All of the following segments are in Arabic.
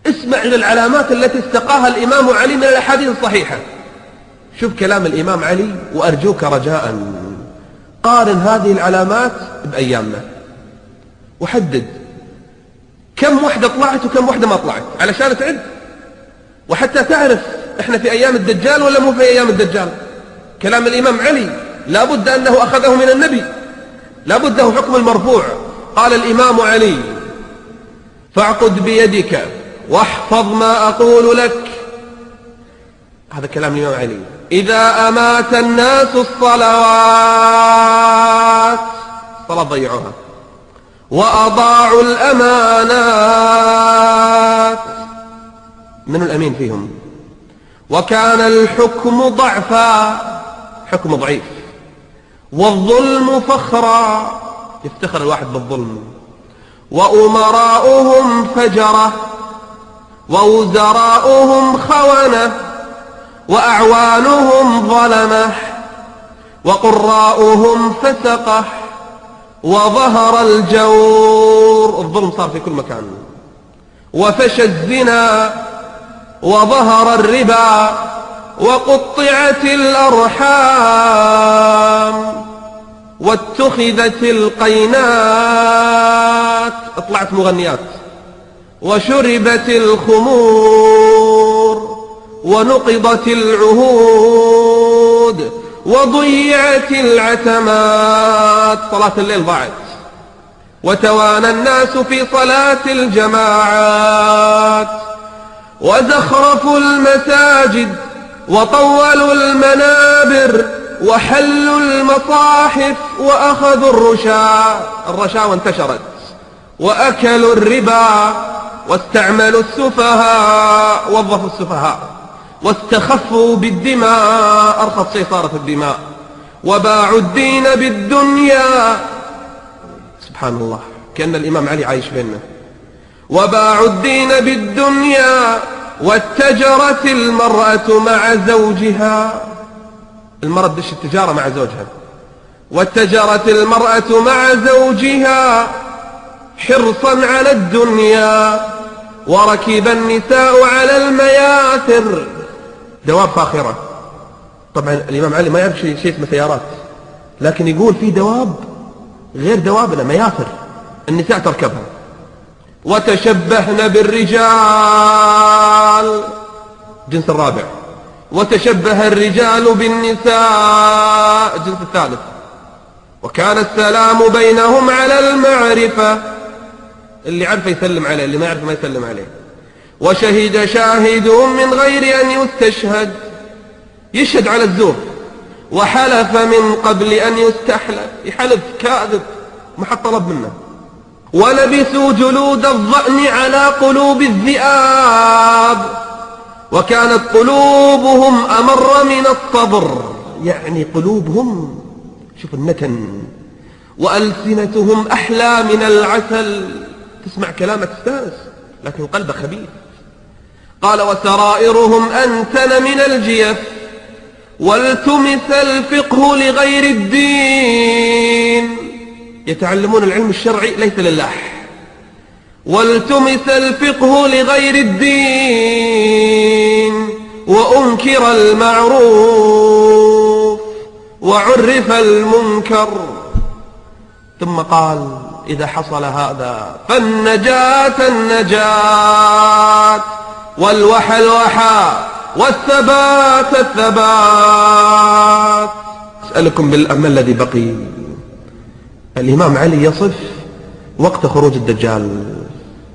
اسمع إلى العلامات التي استقاها الإمام علي من الأحاديث الصحيحة. شوف كلام الإمام علي، وأرجوك رجاء قارن هذه العلامات بأيامنا وحدد كم وحدة طلعت وكم وحدة ما طلعت علشان تعد، وحتى تعرف احنا في أيام الدجال ولا مو في أيام الدجال. كلام الإمام علي لابد أنه أخذه من النبي، لابد له حكم المرفوع. قال الإمام علي: فاعقد بيدك واحفظ ما أقول لك. هذا كلام الإمام علي. إذا أمات الناس الصلوات، صلاة ضيعوها، وأضاعوا الأمانات، من الأمين فيهم، وكان الحكم ضعفا، حكم ضعيف، والظلم فخرا، يفتخر الواحد بالظلم، وأمراؤهم فجرة، ووزراؤهم خونة، وأعوانهم ظلمة، وقراؤهم فسقة، وظهر الجور، الظلم صار في كل مكان، وفشى الزنا، وظهر الربا، وقطعت الأرحام، واتخذت القينات، اطلعت مغنيات، وشربت الخمور، ونقضت العهود، وضيعت العتمات، صلاة الليل ضاعت، وتوانى الناس في صلاة الجماعات، وزخرفوا المساجد، وطولوا المنابر، وحلوا المصاحف، وأخذوا الرشاوى انتشرت، وأكلوا الربا، واستعملوا السفهاء، وظفوا السفهاء، واستخفوا بالدماء، أرخص شيء صارت الدماء، وباعوا الدين بالدنيا. سبحان الله، كأن الإمام علي عايش بيننا. وباعوا الدين بالدنيا، واتجرت المرأة مع زوجها، المرأة تدش التجارة مع زوجها، واتجرت المرأة مع زوجها حرصا على الدنيا، وركب النساء على المياثر، دواب فاخرة. طبعا الإمام علي ما يعرف شيء اسمه سيارات، لكن يقول في دواب غير دوابنا، مياثر النساء تركبها. وتشبهن بالرجال، جنس الرابع، وتشبه الرجال بالنساء، الجنس الثالث، وكان السلام بينهم على المعرفة، اللي عرف يسلم عليه، اللي ما يعرف ما يسلم عليه. وشهد شاهد من غير أن يستشهد، يشهد على الزور، وحلف من قبل أن يستحلف، يحلف كاذب ما حد طلب منه. ولبسوا جلود الضأن على قلوب الذئاب، وكانت قلوبهم أمر من الصبر، يعني قلوبهم شوف النتن، وألسنتهم أحلى من العسل، تسمع كلامك تستانس لكن قلبك خبيث. قال: وسرائرهم أنتن من الجيف، والتمس الفقه لغير الدين، يتعلمون العلم الشرعي ليس لله، والتمس الفقه لغير الدين، وأنكر المعروف، وعرف المنكر. ثم قال: إذا حصل هذا فالنجاة النجاة، والوحى الوحى، والثبات الثبات. أسألكم بالأمل الذي بقي. الإمام علي يصف وقت خروج الدجال،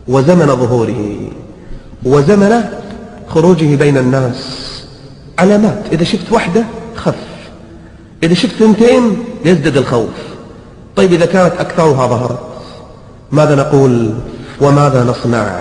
وزمن ظهوره، وزمن خروجه بين الناس. علامات، إذا شفت واحدة خف، إذا شفت ثنتين يزدد الخوف. طيب إذا كانت أكثرها ظهرت، ماذا نقول وماذا نصنع؟